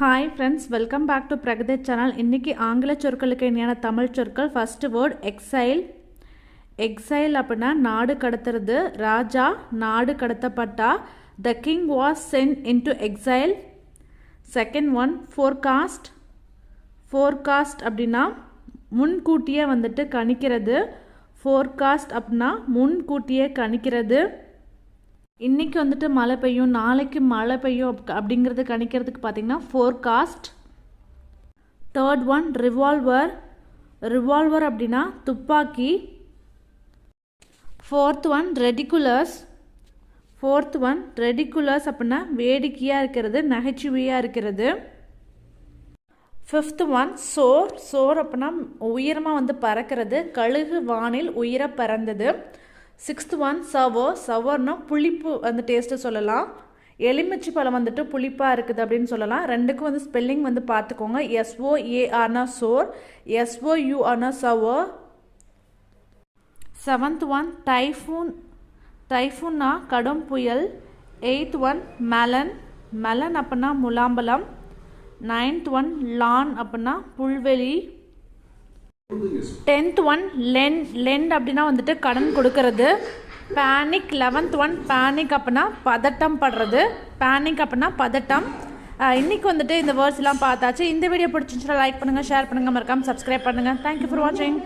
Hi friends, welcome back to Pragati channel. இன்னைக்கு ஆங்கில சொற்களுக்கு இணையான தமிழ் சொற்கள். First word exile. Exile அப்படின்னா நாடு கடத்துறது. ராஜா நாடு கடத்தப்பட்டா. The king was sent into exile. Second one forecast. Forecast அப்படின்னா முன்கூட்டியே வந்துட்டு கணிக்கிறது. Forecast அப்படின்னா முன்கூட்டியே கணிக்கிறது. இன்றைக்கி வந்துட்டு மழை பெய்யும், நாளைக்கு மழை பெய்யும் அப்படிங்கிறது கணிக்கிறதுக்கு பார்த்திங்கன்னா forecast. Third one revolver. Revolver அப்படின்னா துப்பாக்கி. Fourth one ridiculous. Fourth one ridiculous அப்படின்னா வேடிக்கையாக இருக்கிறது, நகைச்சுவையாக இருக்கிறது. ஃபிஃப்த் ஒன் சோர். சோர் அப்படின்னா உயரமாக வந்து பறக்கிறது, கழுகு வானில் உயர பறந்தது. சிக்ஸ்த் ஒன் சவர். சவர்னா புளிப்பு அந்த டேஸ்ட்டு சொல்லலாம். எலுமிச்சை பழம் வந்துட்டு புளிப்பாக இருக்குது அப்படின்னு சொல்லலாம். ரெண்டுக்கும் வந்து ஸ்பெல்லிங் வந்து பார்த்துக்கோங்க. SOARனா சோர், SOURனா சவர். Seventh one typhoon. டைஃபூன்னா கடும் புயல். Eighth one Mellon. மெலன் அப்படின்னா முலாம்பழம். நைன்த் ஒன் லான் அப்படின்னா புல்வெளி. டென்த் ஒன் லெண்ட் அப்படின்னா வந்துட்டு கடன் கொடுக்கறது. பேனிக். 11th ஒன் பேனிக் அப்படின்னா பதட்டம் படுறது. பேனிக் அப்படின்னா பதட்டம். இன்றைக்கி வந்துட்டு இந்த வேர்ட்ஸ் எல்லாம் பார்த்தாச்சு. இந்த வீடியோ பிடிச்சிருந்துச்சுன்னா லைக் பண்ணுங்கள், ஷேர் பண்ணுங்கள், மறக்காமல் சப்ஸ்கிரைப் பண்ணுங்கள். தேங்க்யூ ஃபார் வாட்சிங்.